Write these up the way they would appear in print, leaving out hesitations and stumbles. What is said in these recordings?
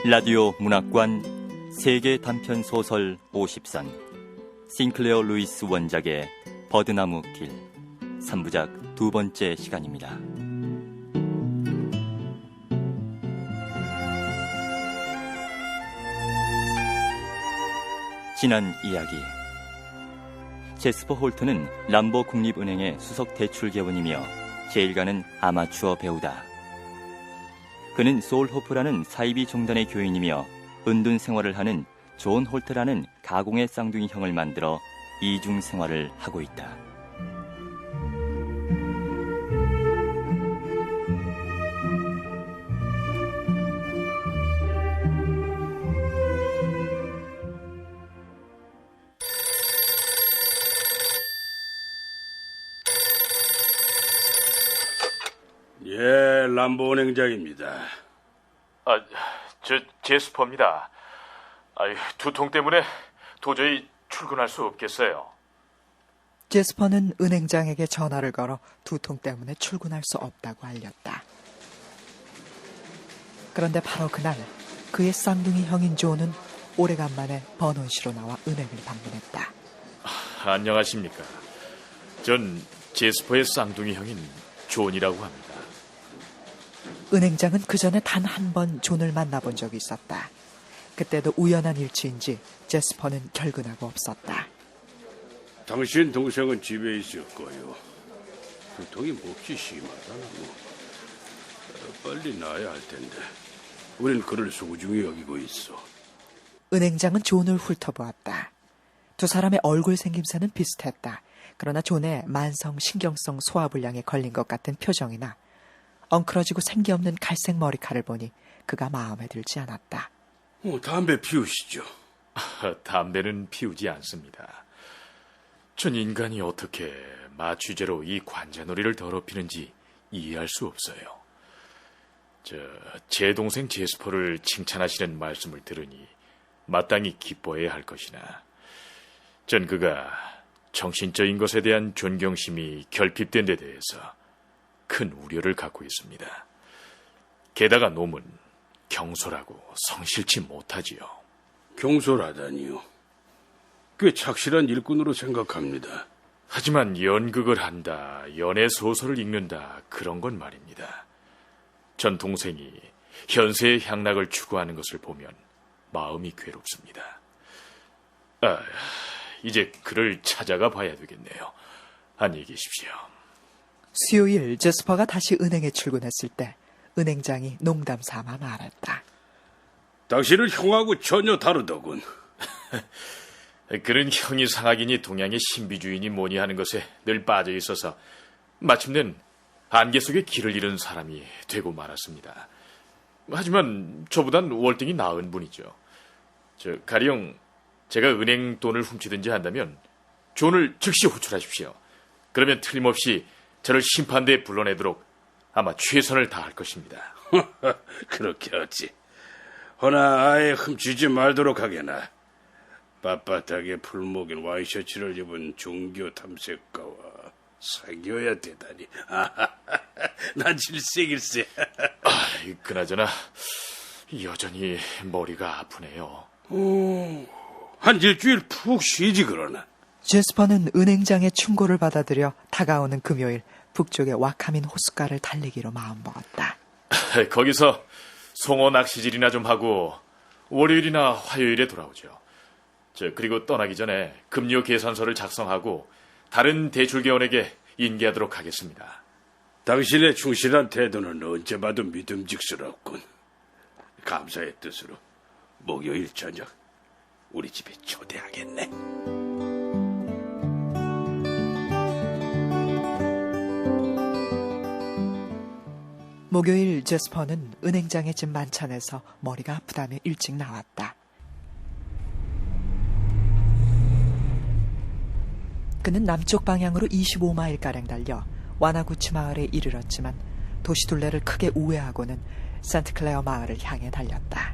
라디오 문학관 세계 단편 소설 50선 싱클레어 루이스 원작의 버드나무 길 3부작 두 번째 시간입니다. 지난 이야기, 제스퍼 홀트는 람보 국립은행의 수석 대출개원이며 제일 가는 아마추어 배우다. 그는 소울 호프라는 사이비 종단의 교인이며 은둔 생활을 하는 존 홀트라는 가공의 쌍둥이 형을 만들어 이중 생활을 하고 있다. 예, 람보 은행장입니다. 저 제스퍼입니다. 두통 때문에 도저히 출근할 수 없겠어요. 제스퍼는 은행장에게 전화를 걸어 두통 때문에 출근할 수 없다고 알렸다. 그런데 바로 그날 그의 쌍둥이 형인 존은 오래간만에 버논시로 나와 은행을 방문했다. 안녕하십니까. 전 제스퍼의 쌍둥이 형인 존이라고 합니다. 은행장은 그 전에 단 한 번 존을 만나본 적이 있었다. 그때도 우연한 일치인지 제스퍼는 결근하고 없었다. 당신 동생은 집에 있을 거요. 두통이 몹시 심하다나 빨리 나아야 할 텐데 우린 그를 소중히 여기고 있어. 은행장은 존을 훑어보았다. 두 사람의 얼굴 생김새는 비슷했다. 그러나 존의 만성 신경성 소화불량에 걸린 것 같은 표정이나 엉클어지고 생기 없는 갈색 머리칼을 보니 그가 마음에 들지 않았다. 담배 피우시죠. 담배는 피우지 않습니다. 전 인간이 어떻게 마취제로 이 관자놀이를 더럽히는지 이해할 수 없어요. 제 동생 제스퍼를 칭찬하시는 말씀을 들으니 마땅히 기뻐해야 할 것이나 전 그가 정신적인 것에 대한 존경심이 결핍된 데 대해서 큰 우려를 갖고 있습니다. 게다가 놈은 경솔하고 성실치 못하지요. 경솔하다니요? 꽤 착실한 일꾼으로 생각합니다. 하지만 연극을 한다, 연애 소설을 읽는다, 그런 건 말입니다. 전 동생이 현세의 향락을 추구하는 것을 보면 마음이 괴롭습니다. 이제 그를 찾아가 봐야 되겠네요. 안녕히 계십시오. 수요일 제스퍼가 다시 은행에 출근했을 때 은행장이 농담 삼아 말했다. 당신은 형하고 전혀 다르더군. 그런 형이 상학이니 동양의 신비주의니 뭐니 하는 것에 늘 빠져 있어서 마침내 안개 속에 길을 잃은 사람이 되고 말았습니다. 하지만 저보단 월등히 나은 분이죠. 가령 제가 은행 돈을 훔치든지 한다면 존을 즉시 호출하십시오. 그러면 틀림없이 저를 심판대에 불러내도록 아마 최선을 다할 것입니다. 그렇게 하지. 허나 아예 훔치지 말도록 하게나. 빳빳하게 풀목인 와이셔츠를 입은 종교 탐색가와 사귀어야 되다니. 난 질색일세. 그나저나 여전히 머리가 아프네요. 한 일주일 푹 쉬지 그러나. 제스퍼는 은행장의 충고를 받아들여 다가오는 금요일 북쪽의 와카민 호숫가를 달리기로 마음먹었다. 거기서 송어 낚시질이나 좀 하고 월요일이나 화요일에 돌아오죠. 그리고 떠나기 전에 급료 계산서를 작성하고 다른 대출개원에게 인계하도록 하겠습니다. 당신의 충실한 태도는 언제 봐도 믿음직스럽군. 감사의 뜻으로 목요일 저녁 우리 집에 초대하겠네. 목요일 제스퍼는 은행장의 집 만찬에서 머리가 아프다며 일찍 나왔다. 그는 남쪽 방향으로 25마일가량 달려 와나구치 마을에 이르렀지만 도시둘레를 크게 우회하고는 산트클레어 마을을 향해 달렸다.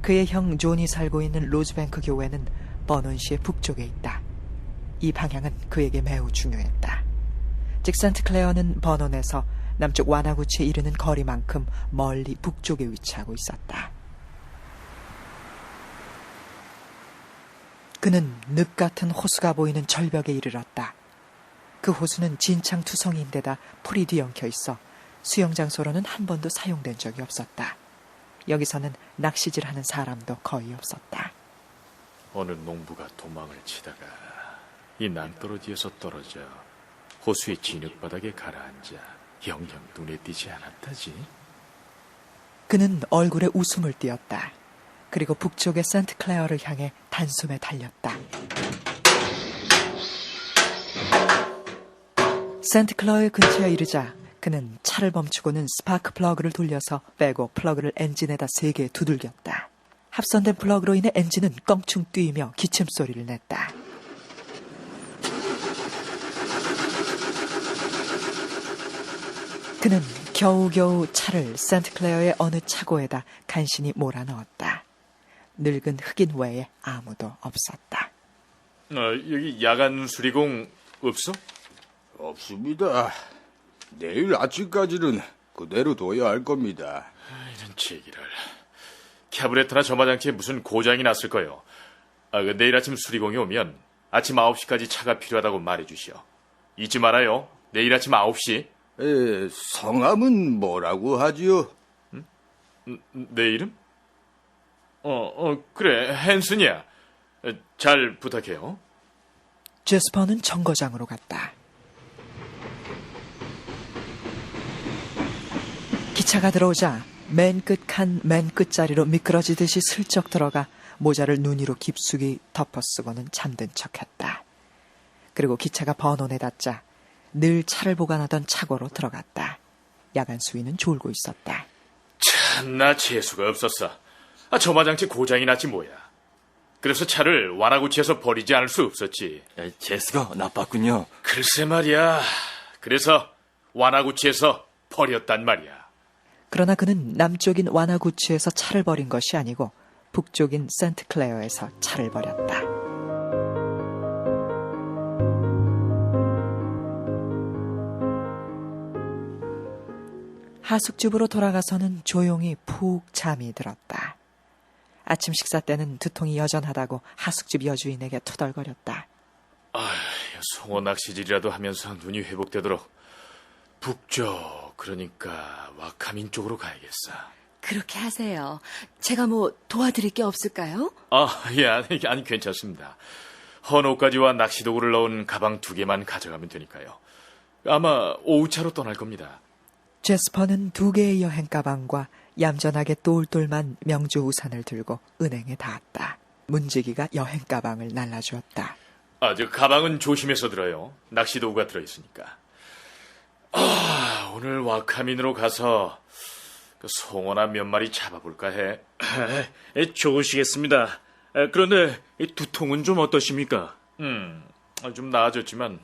그의 형 존이 살고 있는 로즈뱅크 교회는 버논시의 북쪽에 있다. 이 방향은 그에게 매우 중요했다. 즉 산트클레어는 버논에서 남쪽 와나구치에 이르는 거리만큼 멀리 북쪽에 위치하고 있었다. 그는 늪 같은 호수가 보이는 절벽에 이르렀다. 그 호수는 진창투성이인데다 풀이 뒤엉켜 있어 수영 장소로는 한 번도 사용된 적이 없었다. 여기서는 낚시질하는 사람도 거의 없었다. 어느 농부가 도망을 치다가 이 낭떠러지에서 떨어져 호수의 진흙바닥에 가라앉아 영영 눈에 띄지 않았다지. 그는 얼굴에 웃음을 띄었다. 그리고 북쪽의 산트클레어를 향해 단숨에 달렸다. 산트클레어의 근처에 이르자 그는 차를 멈추고는 스파크 플러그를 돌려서 빼고 플러그를 엔진에다 세게 두들겼다. 합선된 플러그로 인해 엔진은 껑충 뛰며 기침 소리를 냈다. 그는 겨우겨우 차를 산트클레어의 어느 차고에다 간신히 몰아넣었다. 늙은 흑인 외에 아무도 없었다. 여기 야간 수리공 없어? 없습니다. 내일 아침까지는 그대로 둬야 할 겁니다. 이런 제기를. 캐브레터나 점화장치에 무슨 고장이 났을 거요. 내일 아침 수리공이 오면 아침 9시까지 차가 필요하다고 말해주시오. 잊지 말아요. 내일 아침 9시. 성함은 뭐라고 하지요? 내 이름? 그래. 헨슨이야. 잘 부탁해요. 제스퍼는 정거장으로 갔다. 기차가 들어오자 맨 끝 칸 맨 끝자리로 미끄러지듯이 슬쩍 들어가 모자를 눈 위로 깊숙이 덮어쓰고는 잠든 척했다. 그리고 기차가 번호에 닿자 늘 차를 보관하던 차고로 들어갔다. 야간 수위는 졸고 있었다. 참나 재수가 없었어. 점화장치 고장이 났지 뭐야. 그래서 차를 와나구치에서 버리지 않을 수 없었지. 재수가 나빴군요. 글쎄 말이야. 그래서 와나구치에서 버렸단 말이야. 그러나 그는 남쪽인 와나구치에서 차를 버린 것이 아니고 북쪽인 산트클레어에서 차를 버렸다. 하숙집으로 돌아가서는 조용히 푹 잠이 들었다. 아침 식사 때는 두통이 여전하다고 하숙집 여주인에게 투덜거렸다. 송어 낚시질이라도 하면서 눈이 회복되도록 북쪽, 그러니까 와카민 쪽으로 가야겠어. 그렇게 하세요. 제가 뭐 도와드릴 게 없을까요? 아니 괜찮습니다. 헌옷까지와 낚시도구를 넣은 가방 2개만 가져가면 되니까요. 아마 오후차로 떠날 겁니다. 제스퍼는 2개의 여행 가방과 얌전하게 똘똘만 명주 우산을 들고 은행에 닿았다. 문지기가 여행 가방을 날라주었다. 저 가방은 조심해서 들어요. 낚시도구가 들어있으니까. 오늘 와카민으로 가서 송어나 몇 마리 잡아볼까 해. 좋으시겠습니다. 그런데 두통은 좀 어떠십니까? 좀 나아졌지만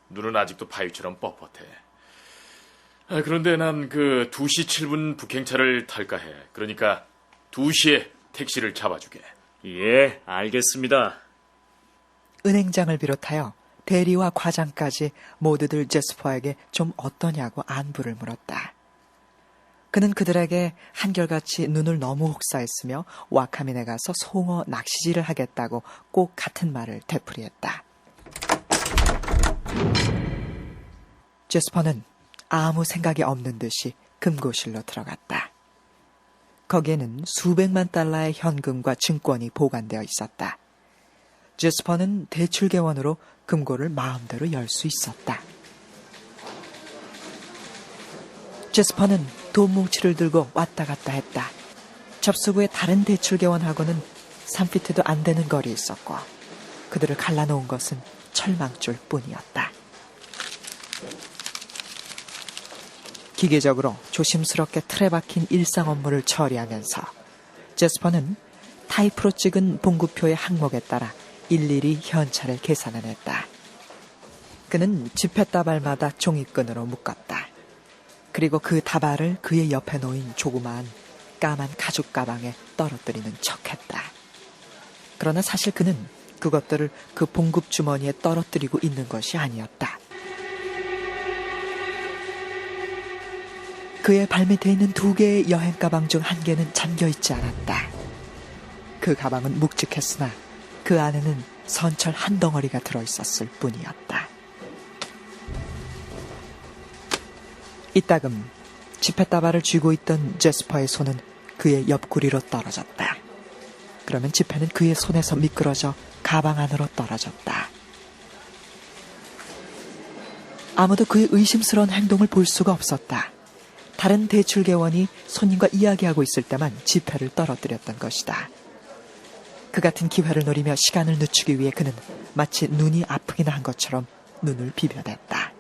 눈은 아직도 바위처럼 뻣뻣해. 그런데 난 2시 7분 북행차를 탈까 해. 그러니까 2시에 택시를 잡아주게. 예, 알겠습니다. 은행장을 비롯하여 대리와 과장까지 모두들 제스퍼에게 좀 어떠냐고 안부를 물었다. 그는 그들에게 한결같이 눈을 너무 혹사했으며 와카민에 가서 송어 낚시질을 하겠다고 꼭 같은 말을 되풀이했다. 제스퍼는 아무 생각이 없는 듯이 금고실로 들어갔다. 거기에는 수백만 달러의 현금과 증권이 보관되어 있었다. 제스퍼는 대출개원으로 금고를 마음대로 열 수 있었다. 제스퍼는 돈 뭉치를 들고 왔다 갔다 했다. 접수구의 다른 대출개원하고는 3피트도 안 되는 거리에 있었고 그들을 갈라놓은 것은 철망줄 뿐이었다. 기계적으로 조심스럽게 틀에 박힌 일상 업무를 처리하면서 제스퍼는 타이프로 찍은 봉구표의 항목에 따라 일일이 현찰을 계산해냈다. 그는 지폐다발마다 종이끈으로 묶었다. 그리고 그 다발을 그의 옆에 놓인 조그마한 까만 가죽 가방에 떨어뜨리는 척했다. 그러나 사실 그는 그것들을 그 봉급 주머니에 떨어뜨리고 있는 것이 아니었다. 그의 발밑에 있는 2개의 여행 가방 중 1개는 잠겨있지 않았다. 그 가방은 묵직했으나 그 안에는 선철 한 덩어리가 들어있었을 뿐이었다. 이따금 지폐다발을 쥐고 있던 제스퍼의 손은 그의 옆구리로 떨어졌다. 그러면 지폐는 그의 손에서 미끄러져 가방 안으로 떨어졌다. 아무도 그의 의심스러운 행동을 볼 수가 없었다. 다른 대출개원이 손님과 이야기하고 있을 때만 지폐를 떨어뜨렸던 것이다. 그 같은 기회를 노리며 시간을 늦추기 위해 그는 마치 눈이 아프기나 한 것처럼 눈을 비벼댔다.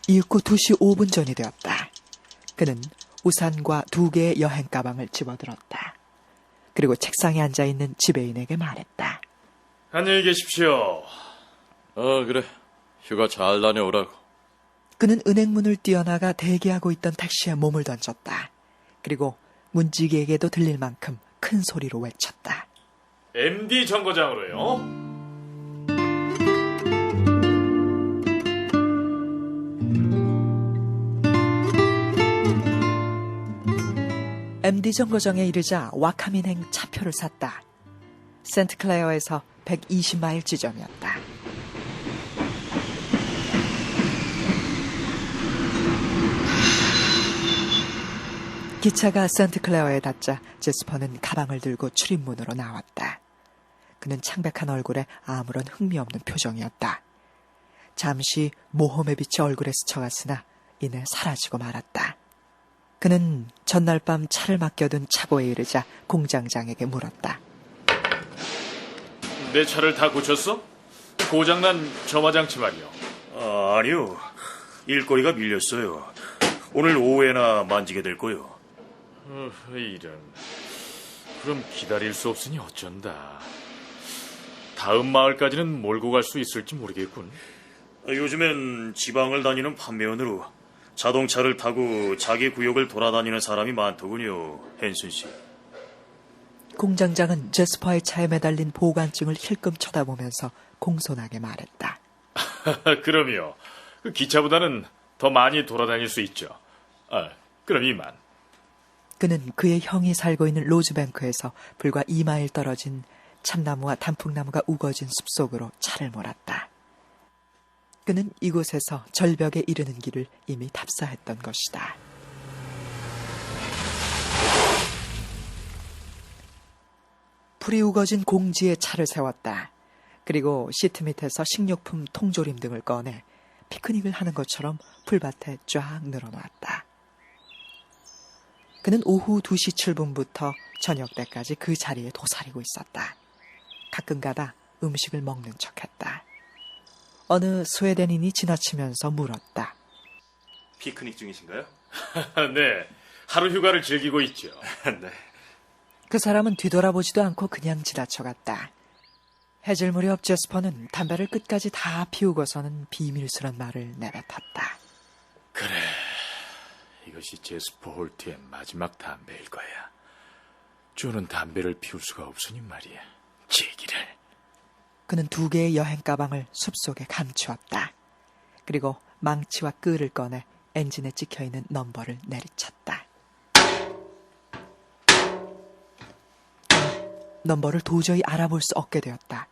이윽고 2시 5분 전이 되었다. 그는 우산과 2개의 여행 가방을 집어들었다. 그리고 책상에 앉아있는 지배인에게 말했다. 안녕히 계십시오. 그래. 휴가 잘 다녀오라고. 그는 은행문을 뛰어나가 대기하고 있던 택시에 몸을 던졌다. 그리고 문지기에게도 들릴 만큼 큰 소리로 외쳤다. MD 정거장으로요. MD 정거장에 이르자 와카민행 차표를 샀다. 센트클레어에서 120마일 지점이었다. 기차가 센트클레어에 닿자 제스퍼는 가방을 들고 출입문으로 나왔다. 그는 창백한 얼굴에 아무런 흥미없는 표정이었다. 잠시 모험의 빛이 얼굴에 스쳐갔으나 이내 사라지고 말았다. 그는 전날 밤 차를 맡겨둔 차고에 이르자 공장장에게 물었다. 내 차를 다 고쳤어? 고장난 점화장치 말이요. 아니요. 일거리가 밀렸어요. 오늘 오후에나 만지게 될 거요. 이런. 그럼 기다릴 수 없으니 어쩐다. 다음 마을까지는 몰고 갈 수 있을지 모르겠군. 요즘엔 지방을 다니는 판매원으로 자동차를 타고 자기 구역을 돌아다니는 사람이 많더군요, 헨슨 씨. 공장장은 제스퍼의 차에 매달린 보관증을 힐끔 쳐다보면서 공손하게 말했다. 그럼요. 그 기차보다는 더 많이 돌아다닐 수 있죠. 그럼 이만. 그는 그의 형이 살고 있는 로즈뱅크에서 불과 2마일 떨어진 참나무와 단풍나무가 우거진 숲속으로 차를 몰았다. 그는 이곳에서 절벽에 이르는 길을 이미 탑사했던 것이다. 풀이 우거진 공지에 차를 세웠다. 그리고 시트 밑에서 식료품 통조림 등을 꺼내 피크닉을 하는 것처럼 풀밭에 쫙 늘어놓았다. 그는 오후 2시 7분부터 저녁 때까지 그 자리에 도사리고 있었다. 가끔가다 음식을 먹는 척했다. 어느 스웨덴인이 지나치면서 물었다. 피크닉 중이신가요? 네, 하루 휴가를 즐기고 있죠. 네. 그 사람은 뒤돌아보지도 않고 그냥 지나쳐갔다. 해질 무렵 제스퍼는 담배를 끝까지 다 피우고서는 비밀스런 말을 내뱉었다. 그래, 이것이 제스퍼 홀트의 마지막 담배일 거야. 쪼는 담배를 피울 수가 없으니 말이야. 제기를. 그는 2개의 여행 가방을 숲속에 감추었다. 그리고 망치와 끈을 꺼내 엔진에 찍혀있는 넘버를 내리쳤다. 넘버를 도저히 알아볼 수 없게 되었다.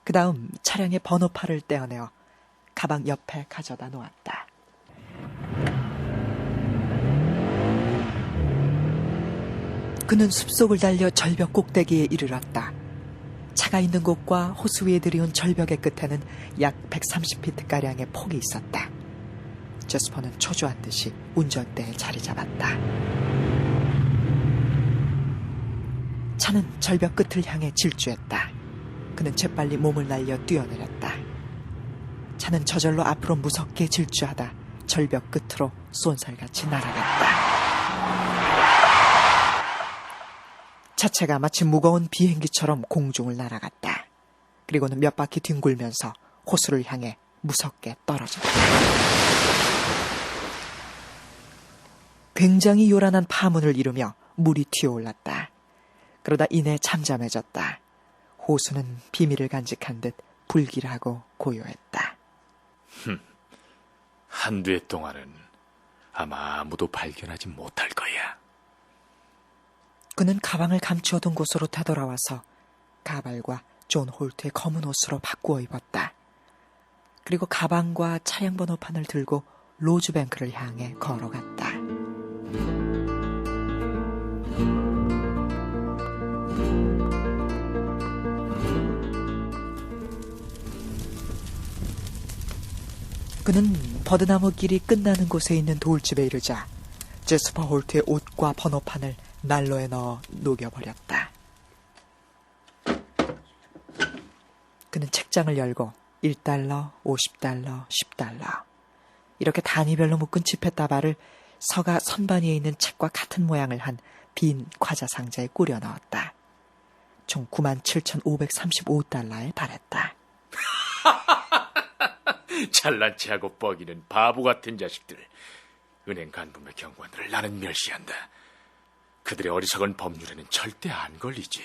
그 다음 차량의 번호판을 떼어내어 가방 옆에 가져다 놓았다. 그는 숲속을 달려 절벽 꼭대기에 이르렀다. 차가 있는 곳과 호수 위에 들이운 절벽의 끝에는 약 130피트가량의 폭이 있었다. 제스퍼는 초조한 듯이 운전대에 자리 잡았다. 차는 절벽 끝을 향해 질주했다. 그는 재빨리 몸을 날려 뛰어내렸다. 차는 저절로 앞으로 무섭게 질주하다 절벽 끝으로 쏜살같이 날아갔다. 차체가 마치 무거운 비행기처럼 공중을 날아갔다. 그리고는 몇 바퀴 뒹굴면서 호수를 향해 무섭게 떨어졌다. 굉장히 요란한 파문을 이루며 물이 튀어올랐다. 그러다 이내 잠잠해졌다. 호수는 비밀을 간직한 듯 불길하고 고요했다. 한두 해 동안은 아마 아무도 발견하지 못할 거야. 그는 가방을 감추어둔 곳으로 되돌아와서 가발과 존 홀트의 검은 옷으로 바꾸어 입었다. 그리고 가방과 차량 번호판을 들고 로즈뱅크를 향해 걸어갔다. 그는 버드나무 길이 끝나는 곳에 있는 돌집에 이르자 제스퍼 홀트의 옷과 번호판을 난로에 넣어 녹여버렸다. 그는 책장을 열고 1달러, 50달러, 10달러 이렇게 단위별로 묶은 지폐다발을 서가 선반 위에 있는 책과 같은 모양을 한 빈 과자 상자에 꾸려 넣었다. 총 97,535달러에 달했다. 잘난 체하고 뻐기는 바보 같은 자식들. 은행 간부며 경관들을 나는 멸시한다. 그들의 어리석은 법률에는 절대 안 걸리지.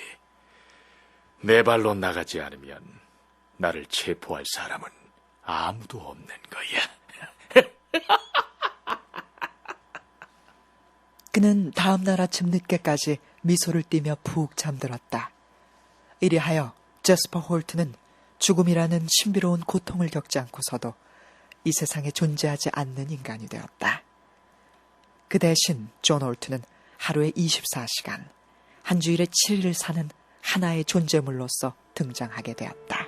내 발로 나가지 않으면 나를 체포할 사람은 아무도 없는 거야. 그는 다음 날 아침 늦게까지 미소를 띠며 푹 잠들었다. 이리하여 제스퍼 홀트는 죽음이라는 신비로운 고통을 겪지 않고서도 이 세상에 존재하지 않는 인간이 되었다. 그 대신 존 홀트는 하루에 24시간, 한 주일에 7일을 사는 하나의 존재물로서 등장하게 되었다.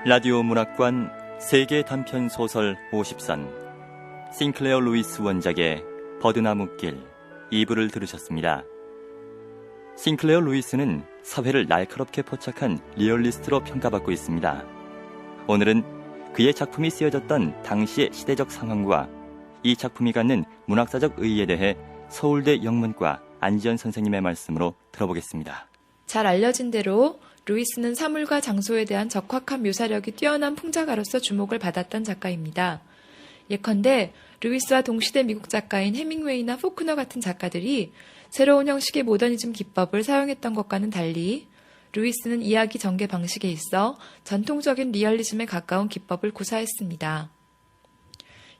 라디오 문학관 세계 단편 소설 50선 싱클레어 루이스 원작의 버드나무길 2부를 들으셨습니다. 싱클레어 루이스는 사회를 날카롭게 포착한 리얼리스트로 평가받고 있습니다. 오늘은 그의 작품이 쓰여졌던 당시의 시대적 상황과 이 작품이 갖는 문학사적 의의에 대해 서울대 영문과 안지연 선생님의 말씀으로 들어보겠습니다. 잘 알려진 대로 루이스는 사물과 장소에 대한 적확한 묘사력이 뛰어난 풍자가로서 주목을 받았던 작가입니다. 예컨대 루이스와 동시대 미국 작가인 해밍웨이나 포크너 같은 작가들이 새로운 형식의 모더니즘 기법을 사용했던 것과는 달리 루이스는 이야기 전개 방식에 있어 전통적인 리얼리즘에 가까운 기법을 구사했습니다.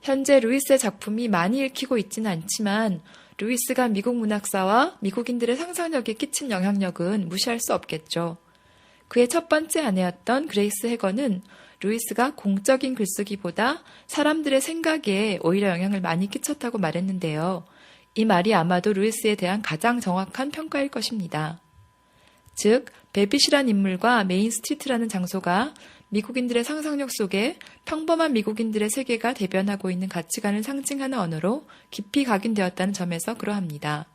현재 루이스의 작품이 많이 읽히고 있지는 않지만 루이스가 미국 문학사와 미국인들의 상상력에 끼친 영향력은 무시할 수 없겠죠. 그의 첫 번째 아내였던 그레이스 해거는 루이스가 공적인 글쓰기보다 사람들의 생각에 오히려 영향을 많이 끼쳤다고 말했는데요. 이 말이 아마도 루이스에 대한 가장 정확한 평가일 것입니다. 즉, 베빗이란 인물과 메인 스트리트라는 장소가 미국인들의 상상력 속에 평범한 미국인들의 세계가 대변하고 있는 가치관을 상징하는 언어로 깊이 각인되었다는 점에서 그러합니다.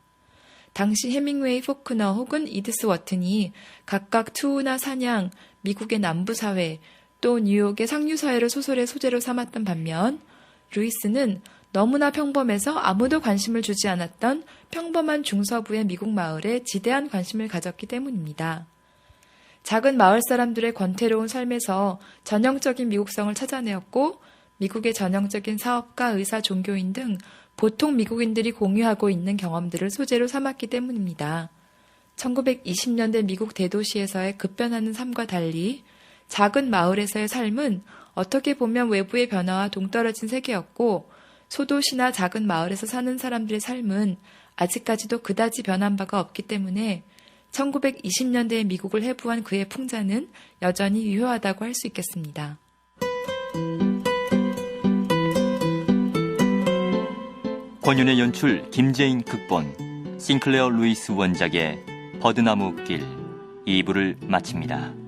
당시 해밍웨이, 포크너 혹은 이드스 워튼이 각각 투우나 사냥, 미국의 남부사회, 또 뉴욕의 상류사회를 소설의 소재로 삼았던 반면 루이스는 너무나 평범해서 아무도 관심을 주지 않았던 평범한 중서부의 미국 마을에 지대한 관심을 가졌기 때문입니다. 작은 마을 사람들의 권태로운 삶에서 전형적인 미국성을 찾아내었고 미국의 전형적인 사업가, 의사, 종교인 등 보통 미국인들이 공유하고 있는 경험들을 소재로 삼았기 때문입니다. 1920년대 미국 대도시에서의 급변하는 삶과 달리 작은 마을에서의 삶은 어떻게 보면 외부의 변화와 동떨어진 세계였고 소도시나 작은 마을에서 사는 사람들의 삶은 아직까지도 그다지 변한 바가 없기 때문에 1920년대의 미국을 해부한 그의 풍자는 여전히 유효하다고 할 수 있겠습니다. 권윤의 연출, 김재인 극본, 싱클레어 루이스 원작의 버드나무 길 2부를 마칩니다.